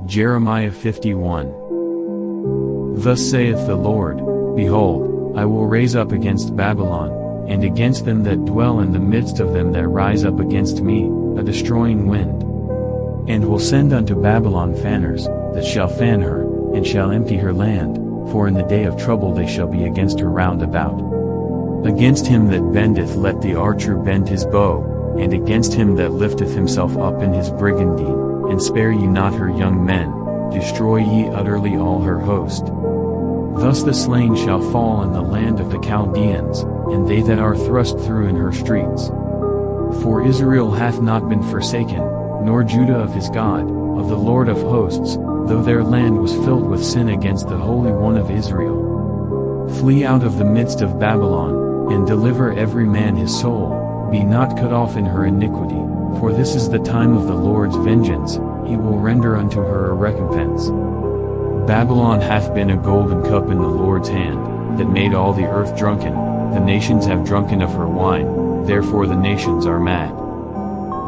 Jeremiah 51. Thus saith the Lord, Behold, I will raise up against Babylon, and against them that dwell in the midst of them that rise up against me, a destroying wind. And will send unto Babylon fanners, that shall fan her, and shall empty her land, for in the day of trouble they shall be against her round about. Against him that bendeth let the archer bend his bow, and against him that lifteth himself up in his brigandine, and spare ye not her young men, destroy ye utterly all her host. Thus the slain shall fall in the land of the Chaldeans, and they that are thrust through in her streets. For Israel hath not been forsaken, nor Judah of his God, of the Lord of hosts, though their land was filled with sin against the Holy One of Israel. Flee out of the midst of Babylon, and deliver every man his soul, be not cut off in her iniquity, for this is the time of the Lord's vengeance, he will render unto her a recompense. Babylon hath been a golden cup in the Lord's hand, that made all the earth drunken, the nations have drunken of her wine, therefore the nations are mad.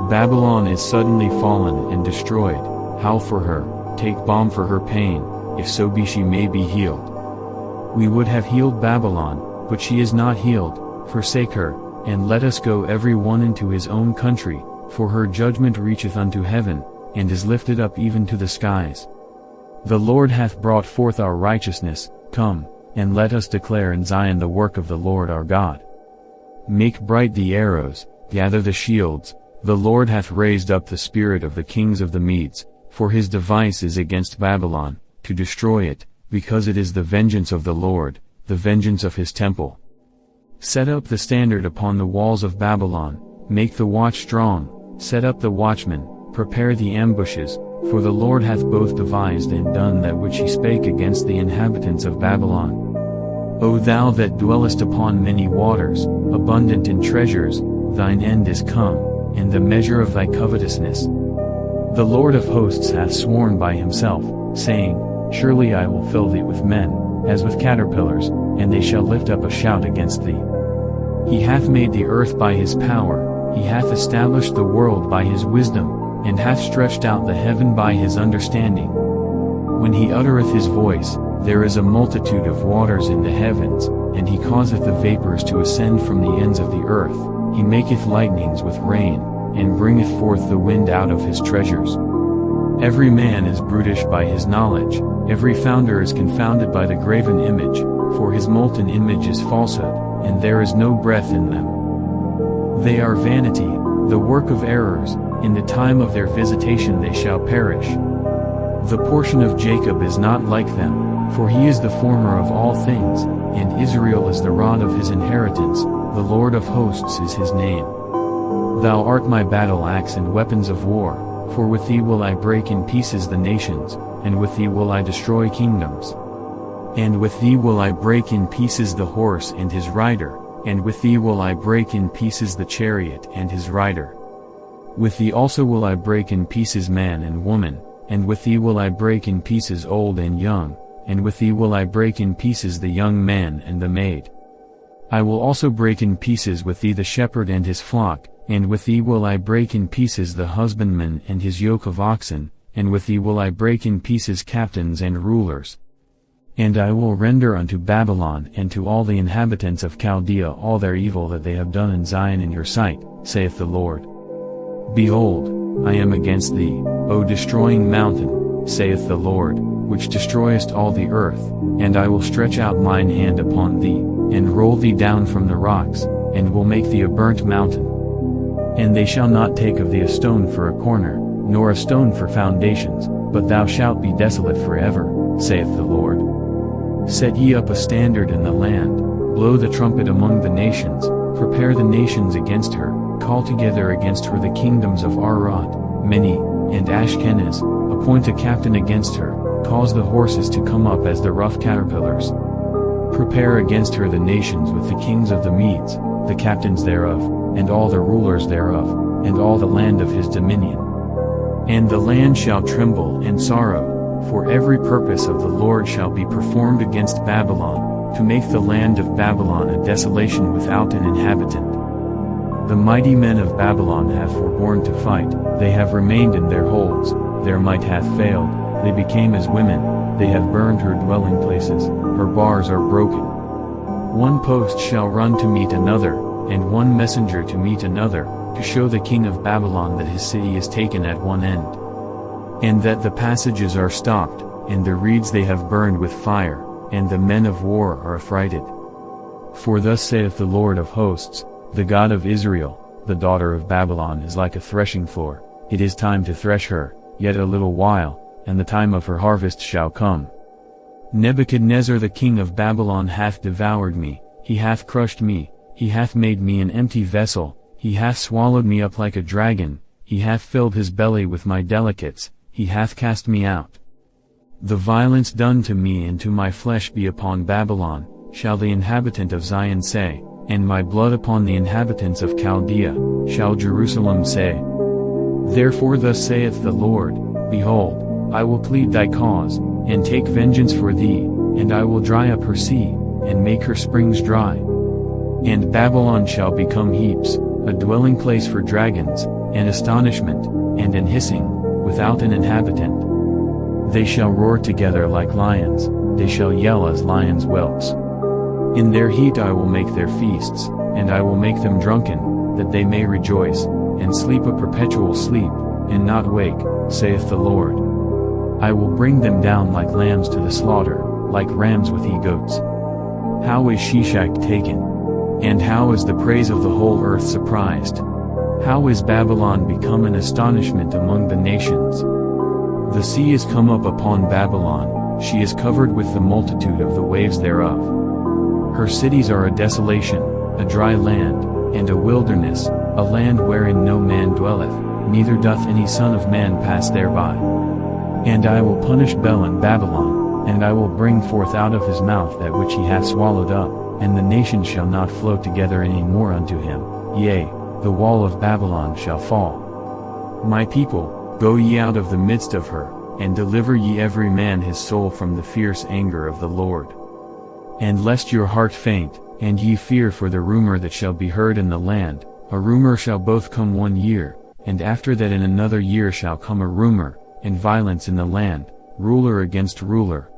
Babylon is suddenly fallen and destroyed, howl for her, take balm for her pain, if so be she may be healed. We would have healed Babylon, but she is not healed, forsake her, and let us go every one into his own country, for her judgment reacheth unto heaven, and is lifted up even to the skies. The Lord hath brought forth our righteousness, come, and let us declare in Zion the work of the Lord our God. Make bright the arrows, gather the shields, the Lord hath raised up the spirit of the kings of the Medes, for his device is against Babylon, to destroy it, because it is the vengeance of the Lord, the vengeance of his temple. Set up the standard upon the walls of Babylon, make the watch strong, set up the watchmen, prepare the ambushes, for the Lord hath both devised and done that which he spake against the inhabitants of Babylon. O thou that dwellest upon many waters, abundant in treasures, thine end is come, and the measure of thy covetousness. The Lord of hosts hath sworn by himself, saying, Surely I will fill thee with men, as with caterpillars, and they shall lift up a shout against thee. He hath made the earth by his power, he hath established the world by his wisdom, and hath stretched out the heaven by his understanding. When he uttereth his voice, there is a multitude of waters in the heavens, and he causeth the vapors to ascend from the ends of the earth, he maketh lightnings with rain, and bringeth forth the wind out of his treasures. Every man is brutish by his knowledge, every founder is confounded by the graven image, for his molten image is falsehood, and there is no breath in them. They are vanity, the work of errors, in the time of their visitation they shall perish. The portion of Jacob is not like them, for he is the former of all things, and Israel is the rod of his inheritance, the Lord of hosts is his name. Thou art my battle axe and weapons of war, for with thee will I break in pieces the nations, and with thee will I destroy kingdoms. And with thee will I break in pieces the horse and his rider, and with thee will I break in pieces the chariot and his rider. With thee also will I break in pieces man and woman, and with thee will I break in pieces old and young, and with thee will I break in pieces the young man and the maid. I will also break in pieces with thee the shepherd and his flock, and with thee will I break in pieces the husbandman and his yoke of oxen, and with thee will I break in pieces captains and rulers. And I will render unto Babylon and to all the inhabitants of Chaldea all their evil that they have done in Zion in your sight, saith the Lord. Behold, I am against thee, O destroying mountain, saith the Lord, which destroyest all the earth, and I will stretch out mine hand upon thee, and roll thee down from the rocks, and will make thee a burnt mountain. And they shall not take of thee a stone for a corner, nor a stone for foundations, but thou shalt be desolate forever, saith the Lord. Set ye up a standard in the land, blow the trumpet among the nations, prepare the nations against her, call together against her the kingdoms of Arad, Meni, and Ashkenaz, appoint a captain against her, cause the horses to come up as the rough caterpillars. Prepare against her the nations with the kings of the Medes, the captains thereof, and all the rulers thereof, and all the land of his dominion. And the land shall tremble and sorrow, for every purpose of the Lord shall be performed against Babylon, to make the land of Babylon a desolation without an inhabitant. The mighty men of Babylon have forborne to fight, they have remained in their holds, their might hath failed, they became as women, they have burned her dwelling places, her bars are broken. One post shall run to meet another, and one messenger to meet another, to show the king of Babylon that his city is taken at one end, and that the passages are stopped, and the reeds they have burned with fire, and the men of war are affrighted. For thus saith the Lord of hosts, the God of Israel, the daughter of Babylon is like a threshing floor, it is time to thresh her, yet a little while, and the time of her harvest shall come. Nebuchadnezzar the king of Babylon hath devoured me, he hath crushed me, he hath made me an empty vessel, he hath swallowed me up like a dragon, he hath filled his belly with my delicates, he hath cast me out. The violence done to me and to my flesh be upon Babylon, shall the inhabitant of Zion say, and my blood upon the inhabitants of Chaldea, shall Jerusalem say. Therefore thus saith the Lord, Behold, I will plead thy cause, and take vengeance for thee, and I will dry up her sea, and make her springs dry. And Babylon shall become heaps, a dwelling place for dragons, an astonishment, and an hissing, without an inhabitant. They shall roar together like lions, they shall yell as lions' whelps. In their heat I will make their feasts, and I will make them drunken, that they may rejoice, and sleep a perpetual sleep, and not wake, saith the Lord. I will bring them down like lambs to the slaughter, like rams with he-goats. How is Sheshach taken? And how is the praise of the whole earth surprised? How is Babylon become an astonishment among the nations? The sea is come up upon Babylon, she is covered with the multitude of the waves thereof. Her cities are a desolation, a dry land, and a wilderness, a land wherein no man dwelleth, neither doth any son of man pass thereby. And I will punish Bel and Babylon, and I will bring forth out of his mouth that which he hath swallowed up, and the nations shall not flow together any more unto him, yea, the wall of Babylon shall fall. My people, go ye out of the midst of her, and deliver ye every man his soul from the fierce anger of the Lord. And lest your heart faint, and ye fear for the rumor that shall be heard in the land, a rumor shall both come 1 year, and after that in another year shall come a rumor, and violence in the land, ruler against ruler.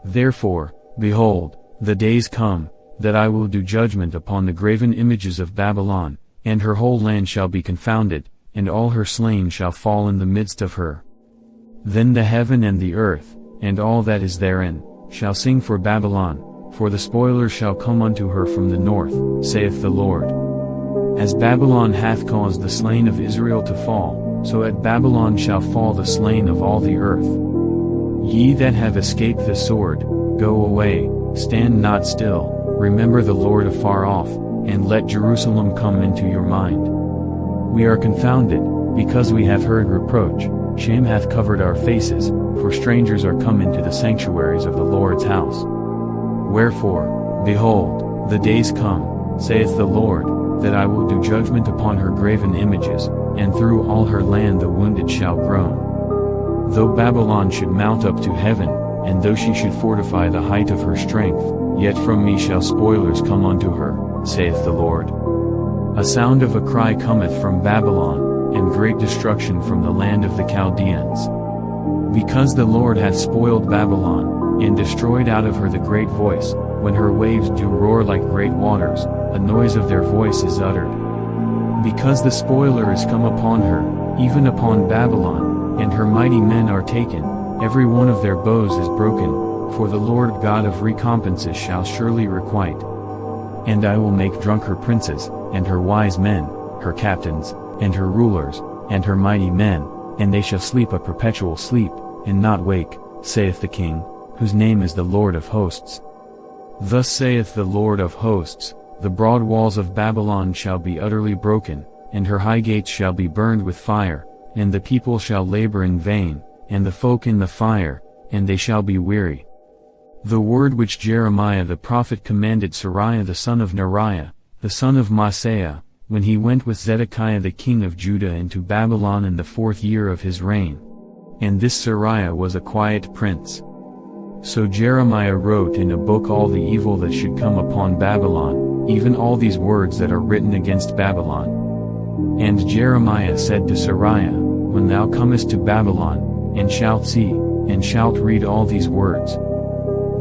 Therefore, behold, the days come, that I will do judgment upon the graven images of Babylon, and her whole land shall be confounded, and all her slain shall fall in the midst of her. Then the heaven and the earth, and all that is therein, shall sing for Babylon, for the spoiler shall come unto her from the north, saith the Lord. As Babylon hath caused the slain of Israel to fall, so at Babylon shall fall the slain of all the earth. Ye that have escaped the sword, go away, stand not still, remember the Lord afar off, and let Jerusalem come into your mind. We are confounded, because we have heard reproach, shame hath covered our faces, for strangers are come into the sanctuaries of the Lord's house. Wherefore, behold, the days come, saith the Lord, that I will do judgment upon her graven images, and through all her land the wounded shall groan. Though Babylon should mount up to heaven, and though she should fortify the height of her strength, yet from me shall spoilers come unto her, saith the Lord. A sound of a cry cometh from Babylon, and great destruction from the land of the Chaldeans. Because the Lord hath spoiled Babylon, and destroyed out of her the great voice, when her waves do roar like great waters, a noise of their voice is uttered. Because the spoiler is come upon her, even upon Babylon, and her mighty men are taken, every one of their bows is broken, for the Lord God of recompenses shall surely requite. And I will make drunk her princes, and her wise men, her captains, and her rulers, and her mighty men, and they shall sleep a perpetual sleep, and not wake, saith the King, whose name is the Lord of hosts. Thus saith the Lord of hosts, the broad walls of Babylon shall be utterly broken, and her high gates shall be burned with fire, and the people shall labor in vain, and the folk in the fire, and they shall be weary. The word which Jeremiah the prophet commanded Seraiah the son of Neriah, the son of Maaseiah, when he went with Zedekiah the king of Judah into Babylon in the 4th year of his reign. And this Seraiah was a quiet prince. So Jeremiah wrote in a book all the evil that should come upon Babylon, even all these words that are written against Babylon. And Jeremiah said to Seraiah, When thou comest to Babylon, and shalt see, and shalt read all these words.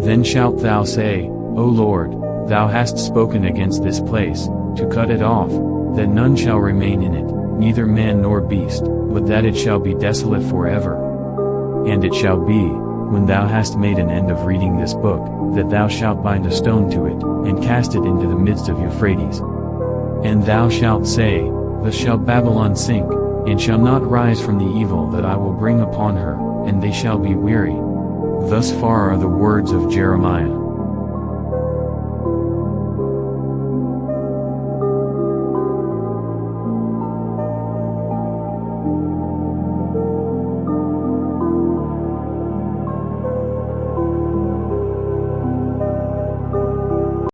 Then shalt thou say, O Lord, thou hast spoken against this place, to cut it off, that none shall remain in it, neither man nor beast, but that it shall be desolate forever. And it shall be, when thou hast made an end of reading this book, that thou shalt bind a stone to it, and cast it into the midst of Euphrates. And thou shalt say, Thus shall Babylon sink, and shall not rise from the evil that I will bring upon her, and they shall be weary. Thus far are the words of Jeremiah.